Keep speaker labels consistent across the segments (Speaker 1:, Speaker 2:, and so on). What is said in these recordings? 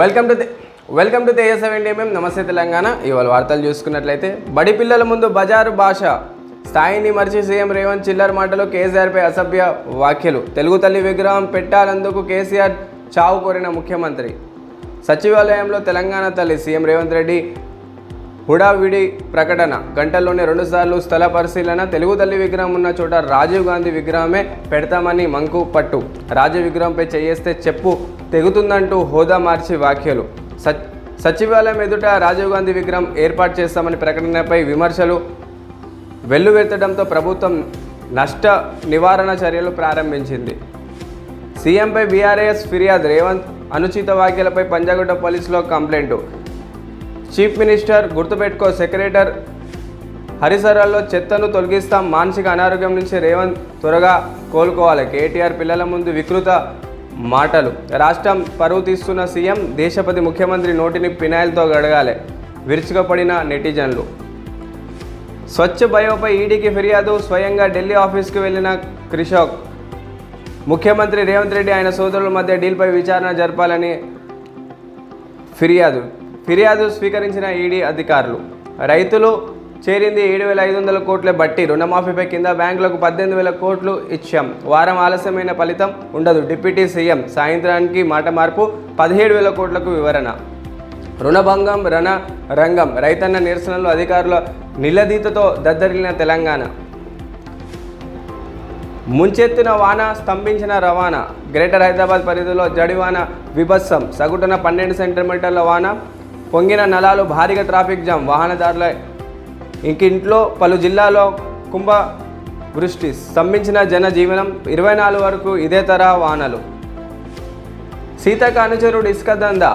Speaker 1: Welcome to తేజ7 నమస్తే తెలంగాణ. ఇవాళ వార్తలు చూసుకున్నట్లయితే బడి పిల్లల ముందు బజారు భాష స్థాయిని మరిచి సీఎం రేవంత్ చిల్లర మాటలు, కేసీఆర్పై అసభ్య వ్యాఖ్యలు. తెలుగు తల్లి విగ్రహం పెట్టాలందుకు కేసీఆర్ చావు కోరిన ముఖ్యమంత్రి. సచివాలయంలో తెలంగాణ తల్లి సీఎం రేవంత్ రెడ్డి హుడావిడి ప్రకటన. గంటల్లోనే 2 సార్లు స్థల పరిశీలన. తెలుగు తల్లి విగ్రహం ఉన్న చోట రాజీవ్ గాంధీ విగ్రహమే పెడతామని మంకు పట్టు. రాజీవ్ విగ్రహంపై చేయేస్తే చెప్పు తెగుతుందంటూ హోదా మార్చి వ్యాఖ్యలు. సచివాలయం ఎదుట రాజీవ్ గాంధీ విగ్రహం ఏర్పాటు చేస్తామని ప్రకటనపై విమర్శలు వెల్లువెత్తడంతో ప్రభుత్వం నష్ట నివారణ చర్యలు ప్రారంభించింది. సీఎంపై బీఆర్ఎస్ ఫిర్యాదు. రేవంత్ అనుచిత వ్యాఖ్యలపై పంజాగుట్ట పోలీసులో కంప్లైంటు. చీఫ్ మినిస్టర్ గుర్తుపెట్టుకో, సెక్రటరీ హరిసరాల్లో చెత్తను తొలగిస్తాం. మానసిక అనారోగ్యం నుంచి రేవంత్ త్వరగా కోలుకోవాలి. కేటీఆర్ పిల్లల ముందు వికృత మాటలు. రాష్ట్రం పరువు తీస్తున్న సీఎం, దేశపతి ముఖ్యమంత్రి నోటిని పినాయిల్తో గడగాలి. విరుచుకుపడిన నెటిజన్లు. స్వచ్ఛ బయోపై ఈడీకి ఫిర్యాదు. స్వయంగా ఢిల్లీ ఆఫీస్కు వెళ్లిన క్రిషోక్. ముఖ్యమంత్రి రేవంత్ రెడ్డి ఆయన సోదరుల మధ్య డీల్పై విచారణ జరపాలని ఫిర్యాదు స్వీకరించిన ఈడీ అధికారులు. రైతులు చేరింది 7,500 కోట్ల బట్టి. రుణమాఫీపై కింద బ్యాంకులకు 18,000 కోట్లు ఇచ్చాం. వారం ఆలస్యమైన ఫలితం ఉండదు. Deputy CM. సాయంత్రానికి మాట మార్పు. 17,000 కోట్లకు వివరణ. రుణభంగం రణరంగం. రైతన్న నిరసనలు. అధికారుల నిలదీతతో దద్దరిల్లిన తెలంగాణ. ముంచెత్తిన వాన, స్తంభించిన రవాణా. గ్రేటర్ హైదరాబాద్ పరిధిలో జడివాన విభత్సం. సగటున 12 సెంటీమీటర్ల వాన. పొంగిన నలాలు. భారీగా ట్రాఫిక్ జామ్. వాహనదారుల ఇంట్లో పలు జిల్లాల్లో కుంభ వృష్టి. స్తంభించిన జనజీవనం. 24 వరకు ఇదే తరహా వానలు. సీతక్క అనుచరుడు ఇసుక దందా.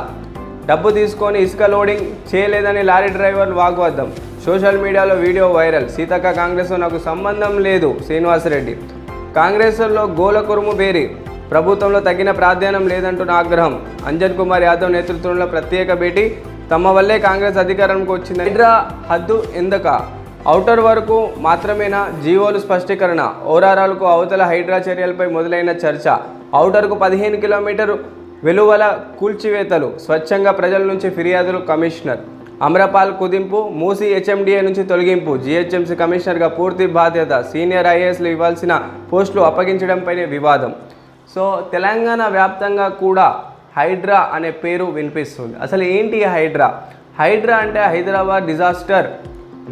Speaker 1: డబ్బు తీసుకొని ఇసుక లోడింగ్ చేయలేదని లారీ డ్రైవర్ వాగ్వాదం. సోషల్ మీడియాలో వీడియో వైరల్. సీతక్క కాంగ్రెస్తో నాకు సంబంధం లేదు. శ్రీనివాసరెడ్డి. కాంగ్రెస్లో గోల కురుము బేరి. ప్రభుత్వంలో తగిన ప్రాధాన్యం లేదంటున్న ఆగ్రహం. అంజన్ కుమార్ యాదవ్ నేతృత్వంలో ప్రత్యేక భేటీ. తమ వల్లే కాంగ్రెస్ అధికారంలోకి వచ్చింది. హైడ్రా హద్దు ఎందుక? ఔటర్ వరకు మాత్రమేనా? జీవోలు స్పష్టీకరణ. ఓరారాలకు అవతల హైడ్రా చర్యలపై మొదలైన చర్చ. ఔటర్కు 15 కిలోమీటర్ వెలువల కూల్చివేతలు. స్వచ్ఛంగా ప్రజల నుంచి ఫిర్యాదులు. కమిషనర్ అమ్రపాల్ కుదింపు. మూసీ హెచ్ఎండిఏ నుంచి తొలగింపు. జీహెచ్ఎంసీ కమిషనర్గా పూర్తి బాధ్యత. సీనియర్ ఐఏఎస్లు ఇవ్వాల్సిన పోస్టులు అప్పగించడంపైనే వివాదం. సో తెలంగాణ వ్యాప్తంగా కూడా హైడ్రా అనే పేరు వినిపిస్తుంది. అసలు ఏంటి హైడ్రా? హైడ్రా అంటే Hyderabad disaster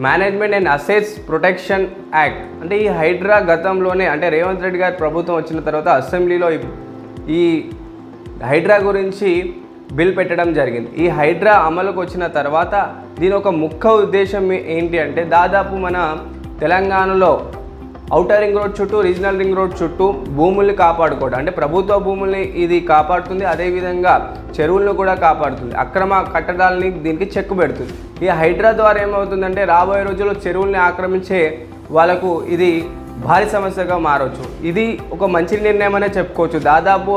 Speaker 1: management and assets protection act. అంటే ఈ హైడ్రా గతంలోనే, అంటే రేవంత్ రెడ్డి గారి ప్రభుత్వం వచ్చిన తర్వాత అసెంబ్లీలో ఈ హైడ్రా గురించి బిల్ పెట్టడం జరిగింది. ఈ హైడ్రా అమలుకు వచ్చిన తర్వాత దీని ఒక ముఖ్య ఉద్దేశం ఏంటి అంటే, దాదాపు మన తెలంగాణలో ఔటర్ రింగ్ రోడ్ చుట్టూ, రీజనల్ రింగ్ రోడ్ చుట్టూ భూముల్ని కాపాడుకోవడం. అంటే ప్రభుత్వ భూముల్ని ఇది కాపాడుతుంది, అదేవిధంగా చెరువులను కూడా కాపాడుతుంది. అక్రమ కట్టడాలని దీనికి చెక్కు పెడుతుంది. ఈ హైడ్రా ద్వారా ఏమవుతుందంటే, రాబోయే రోజుల్లో చెరువుల్ని ఆక్రమించే వాళ్ళకు ఇది భారీ సమస్యగా మారవచ్చు. ఇది ఒక మంచి నిర్ణయం అనే చెప్పుకోవచ్చు. దాదాపు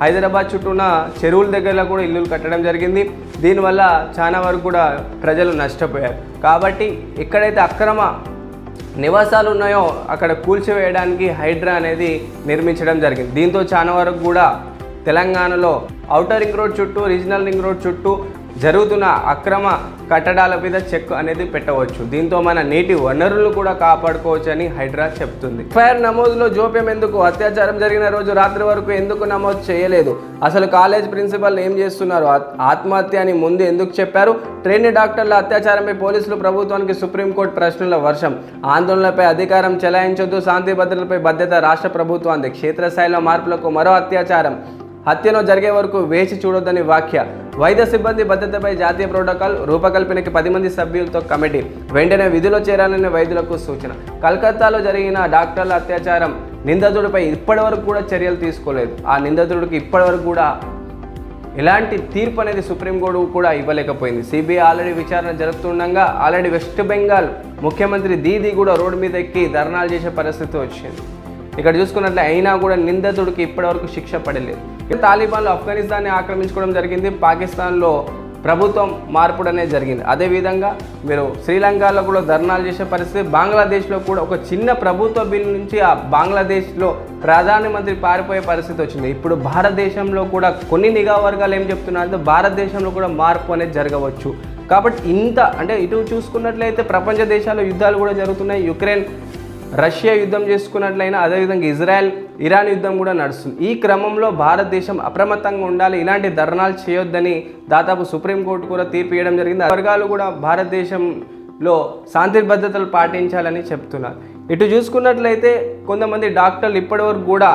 Speaker 1: హైదరాబాద్ చుట్టూ ఉన్న చెరువుల దగ్గరలో కూడా ఇల్లులు కట్టడం జరిగింది. దీనివల్ల చాలా వరకు కూడా ప్రజలు నష్టపోయారు. కాబట్టి ఎక్కడైతే అక్రమ నివాసాలు ఉన్నాయో అక్కడ కూల్చివేయడానికి హైడ్రా అనేది నిర్మించడం జరిగింది. దీంతో చాలా వరకు కూడా తెలంగాణలో ఔటర్ రింగ్ రోడ్ చుట్టూ, రీజనల్ రింగ్ రోడ్ చుట్టూ జరుగుతున్న అక్రమ కట్టడాల మీద చెక్ అనేది పెట్టవచ్చు. దీంతో మన నీటి వనరులను కూడా కాపాడుకోవచ్చు అని హైడ్రా చెప్తుంది. ఎఫ్ఐఆర్ నమోదులో జోప్యం ఎందుకు? అత్యాచారం జరిగిన రోజు రాత్రి వరకు ఎందుకు నమోదు చేయలేదు? అసలు కాలేజ్ ప్రిన్సిపల్ ఏం చేస్తున్నారు? ఆత్మహత్య అని ముందు ఎందుకు చెప్పారు? ట్రైనీ డాక్టర్ల అత్యాచారంపై పోలీసులు ప్రభుత్వానికి సుప్రీంకోర్టు ప్రశ్నల వర్షం. ఆందోళనలపై అధికారం చెలాయించొద్దు, శాంతి భద్రతలపై బాధ్యత రాష్ట్ర ప్రభుత్వానికి. క్షేత్రస్థాయిలో మార్పులకు మరో అత్యాచారం. హత్యను జరిగే వరకు వేచి చూడొద్దని వ్యాఖ్య. వైద్య సిబ్బంది భద్రతపై జాతీయ ప్రోటోకాల్. రూపకల్పనకి 10 మంది సభ్యులతో కమిటీ. వెంటనే విధిలో చేరాలని వైద్యులకు సూచన. కలకత్తాలో జరిగిన డాక్టర్ల అత్యాచారం నిందితుడిపై ఇప్పటివరకు కూడా చర్యలు తీసుకోలేదు. ఆ నిందితుడికి ఇప్పటివరకు కూడా ఎలాంటి తీర్పు అనేది సుప్రీంకోర్టు కూడా ఇవ్వలేకపోయింది. సిబిఐ ఆల్రెడీ విచారణ జరుపుతుండగా ఆల్రెడీ వెస్ట్ బెంగాల్ ముఖ్యమంత్రి దీదీ కూడా రోడ్డు మీద ఎక్కి ధర్నాలు చేసే పరిస్థితి వచ్చింది. ఇక్కడ చూసుకున్నట్లే అయినా కూడా నిందితుడికి ఇప్పటివరకు శిక్ష పడలేదు. తాలిబాన్లు ఆఫ్ఘనిస్తాన్ని ఆక్రమించుకోవడం జరిగింది. పాకిస్తాన్లో ప్రభుత్వం మార్పుడు అనేది జరిగింది. అదేవిధంగా మీరు శ్రీలంకలో కూడా ధర్నాలు చేసే పరిస్థితి, బంగ్లాదేశ్లో కూడా ఒక చిన్న ప్రభుత్వ బిల్ నుంచి ఆ బంగ్లాదేశ్లో ప్రధానమంత్రి పారిపోయే పరిస్థితి వచ్చింది. ఇప్పుడు భారతదేశంలో కూడా కొన్ని నిఘా వర్గాలు ఏం చెప్తున్నారంటే భారతదేశంలో కూడా మార్పు అనేది జరగవచ్చు. కాబట్టి ఇంత అంటే ఇటు చూసుకున్నట్లయితే ప్రపంచ దేశాల్లో యుద్ధాలు కూడా జరుగుతున్నాయి. యుక్రెయిన్ రష్యా యుద్ధం చేసుకున్నట్లయినా అదేవిధంగా ఇజ్రాయెల్ ఇరాన్ యుద్ధం కూడా నడుస్తుంది. ఈ క్రమంలో భారతదేశం అప్రమత్తంగా ఉండాలి, ఇలాంటి ధర్నాలు చేయొద్దని దాదాపు సుప్రీంకోర్టు కూడా తీర్పు ఇవ్వడం జరిగింది. వర్గాలు కూడా భారతదేశంలో శాంతి భద్రతలు పాటించాలని చెప్తున్నారు. ఇటు చూసుకున్నట్లయితే కొంతమంది డాక్టర్లు ఇప్పటివరకు కూడా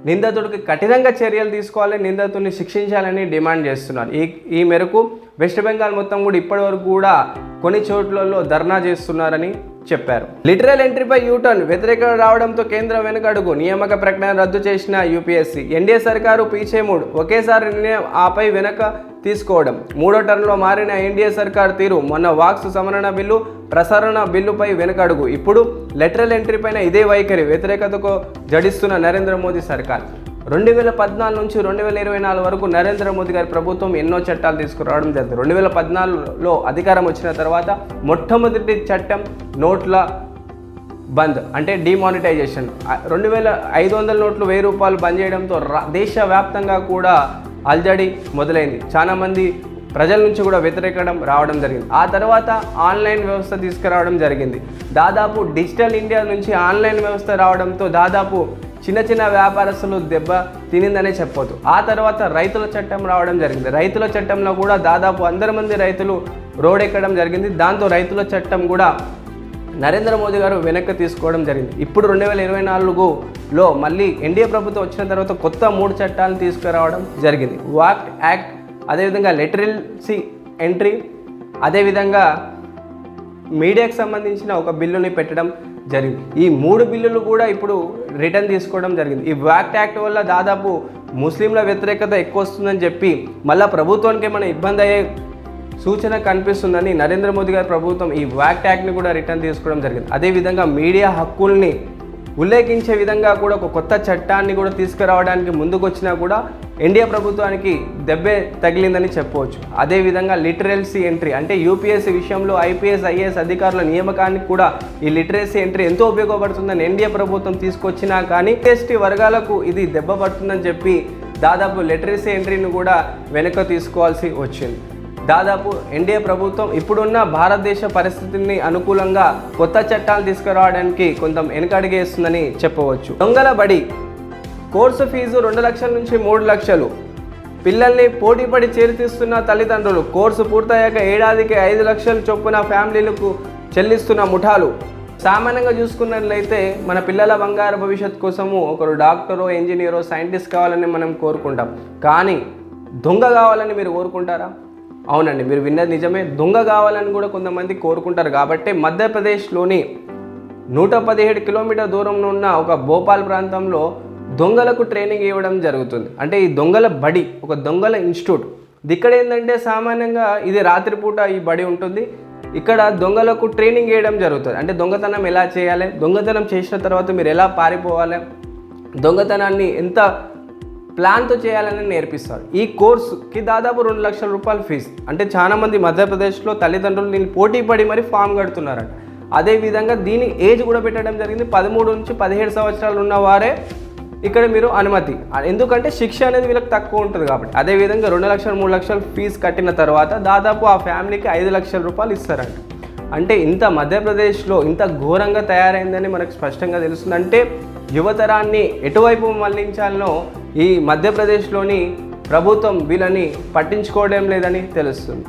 Speaker 1: నిందితుడికి కఠినంగా చర్యలు తీసుకోవాలి, నిందితుడిని శిక్షించాలని డిమాండ్ చేస్తున్నారు. ఈ మేరకు వెస్ట్ బెంగాల్ మొత్తం కూడా ఇప్పటివరకు కూడా కొన్ని చోట్లలో ధర్నా చేస్తున్నారని చెప్పారు. లిటరల్ ఎంట్రీపై యూటర్న్ వ్యతిరేకత రావడంతో కేంద్రం వెనుకడుగు, నియామక ప్రకటన రద్దు చేసిన యూపీఎస్సీ. ఎన్డీఏ సర్కారు పీచే మూడు, ఒకేసారి నిర్ణయం ఆపై వెనక తీసుకోవడం. మూడో టర్మ్లో మారిన ఎన్డీఏ సర్కార్ తీరు, మొన్న వాక్స్ సమరణ బిల్లు ప్రసరణ బిల్లుపై వెనుకడుగు, ఇప్పుడు లెటరల్ ఎంట్రీ పైన ఇదే వైఖరి, వ్యతిరేకతకు జడిస్తున్న నరేంద్ర మోదీ సర్కార్. 2014 నుంచి 2024 వరకు నరేంద్ర మోదీ గారి ప్రభుత్వం ఎన్నో చట్టాలు తీసుకురావడం జరిగింది. 2014లో అధికారం వచ్చిన తర్వాత మొట్టమొదటి చట్టం నోట్ల బంద్ అంటే డిమానిటైజేషన్. 2500 నోట్లు 1000 రూపాయలు బంద్ చేయడంతో దేశవ్యాప్తంగా కూడా అల్జడి మొదలైంది. చాలామంది ప్రజల నుంచి కూడా వ్యతిరేకం రావడం జరిగింది. ఆ తర్వాత ఆన్లైన్ వ్యవస్థ తీసుకురావడం జరిగింది. దాదాపు డిజిటల్ ఇండియా నుంచి ఆన్లైన్ వ్యవస్థ రావడంతో దాదాపు చిన్న చిన్న వ్యాపారస్తులు దెబ్బ తినిందనే చెప్పొచ్చు. ఆ తర్వాత రైతుల చట్టం రావడం జరిగింది. రైతుల చట్టంలో కూడా దాదాపు 100 మంది రైతులు రోడ్డెక్కడం జరిగింది. దాంతో రైతుల చట్టం కూడా నరేంద్ర మోదీ గారు వెనక్కి తీసుకోవడం జరిగింది. ఇప్పుడు 2024లో మళ్ళీ ఎన్డీఏ ప్రభుత్వం వచ్చిన తర్వాత కొత్త 3 చట్టాలను తీసుకురావడం జరిగింది. వాక్ యాక్ట్, అదేవిధంగా లిటరసీ ఎంట్రీ, అదేవిధంగా మీడియాకు సంబంధించిన ఒక బిల్లుని పెట్టడం జరిగింది. ఈ 3 బిల్లులు కూడా ఇప్పుడు రిటర్న్ తీసుకోవడం జరిగింది. ఈ వాక్ట్ యాక్ట్ వల్ల దాదాపు ముస్లింల వ్యతిరేకత ఎక్కువ వస్తుందని చెప్పి మళ్ళీ ప్రభుత్వానికి ఏమైనా ఇబ్బంది అయ్యే సూచన కనిపిస్తుందని నరేంద్ర మోదీ గారి ప్రభుత్వం ఈ వాక్ట్ యాక్ట్ని కూడా రిటర్న్ తీసుకోవడం జరిగింది. అదేవిధంగా మీడియా హక్కుల్ని ఉల్లేఖించే విధంగా కూడా ఒక కొత్త చట్టాన్ని కూడా తీసుకురావడానికి ముందుకు వచ్చినా కూడా ఎన్డీఏ ప్రభుత్వానికి దెబ్బే తగిలిందని చెప్పవచ్చు. అదేవిధంగా లిటరసీ ఎంట్రీ అంటే యూపీఎస్సీ విషయంలో ఐపీఎస్ ఐఏఎస్ అధికారుల నియామకానికి కూడా ఈ లిటరసీ ఎంట్రీ ఎంతో ఉపయోగపడుతుందని ఎన్డీఏ ప్రభుత్వం తీసుకొచ్చినా కానీ ఎస్టీ వర్గాలకు ఇది దెబ్బ పడుతుందని చెప్పి దాదాపు లిటరసీ ఎంట్రీని కూడా వెనక్కి తీసుకోవాల్సి వచ్చింది. దాదాపు ఎన్డీఏ ప్రభుత్వం ఇప్పుడున్న భారతదేశ పరిస్థితిని అనుకూలంగా కొత్త చట్టాలు తీసుకురావడానికి కొంత వెనకడుగేస్తుందని చెప్పవచ్చు. దొంగల బడి కోర్సు ఫీజు 2 లక్షల నుంచి 3 లక్షలు. పిల్లల్ని పోటీపడి చేర్పిస్తున్న తల్లిదండ్రులు. కోర్సు పూర్తయ్యాక ఏడాదికి 5 లక్షల చొప్పున ఫ్యామిలీలకు చెల్లిస్తున్న ముఠాలు. సామాన్యంగా చూసుకున్నట్లయితే మన పిల్లల బంగారు భవిష్యత్తు కోసము ఒకరు డాక్టరో ఇంజనీరో సైంటిస్ట్ కావాలని మనం కోరుకుంటాం. కానీ దొంగ కావాలని మీరు కోరుకుంటారా? అవునండి, మీరు విన్నది నిజమే. దొంగ కావాలని కూడా కొంతమంది కోరుకుంటారు. కాబట్టి మధ్యప్రదేశ్లోని 117 కిలోమీటర్ దూరంలో ఉన్న ఒక భోపాల్ ప్రాంతంలో దొంగలకు ట్రైనింగ్ ఇవ్వడం జరుగుతుంది. అంటే ఈ దొంగల బడి, ఒక దొంగల ఇన్స్టిట్యూట్. ఇక్కడ ఏంటంటే సామాన్యంగా ఇది రాత్రిపూట ఈ బడి ఉంటుంది. ఇక్కడ దొంగలకు ట్రైనింగ్ ఇవ్వడం జరుగుతుంది. అంటే దొంగతనం ఎలా చేయాలి, దొంగతనం చేసిన తర్వాత మీరు ఎలా పారిపోవాలి, దొంగతనాన్ని ఎంత ప్లాన్తో చేయాలని నేర్పిస్తారు. ఈ కోర్సుకి దాదాపు 2 లక్షల రూపాయల ఫీజు. అంటే చాలామంది మధ్యప్రదేశ్లో తల్లిదండ్రులు దీన్ని పోటీ పడి మరి ఫామ్ కడుతున్నారంట. అదేవిధంగా దీని ఏజ్ కూడా పెట్టడం జరిగింది. 13 నుంచి 17 సంవత్సరాలు ఉన్నవారే ఇక్కడ మీరు అనుమతి. ఎందుకంటే శిక్ష అనేది వీళ్ళకి తక్కువ ఉంటుంది కాబట్టి. అదేవిధంగా 2 లక్షలు 3 లక్షలు ఫీజు కట్టిన తర్వాత దాదాపు ఆ ఫ్యామిలీకి 5 లక్షల రూపాయలు ఇస్తారంట. అంటే ఇంత మధ్యప్రదేశ్లో ఇంత ఘోరంగా తయారైందని మనకు స్పష్టంగా తెలుస్తుంది. అంటే యువతరాన్ని ఎటువైపు మళ్లించాలనో ఈ మధ్యప్రదేశ్లోని ప్రభుత్వం వీళ్ళని పట్టించుకోవడం లేదని తెలుస్తుంది.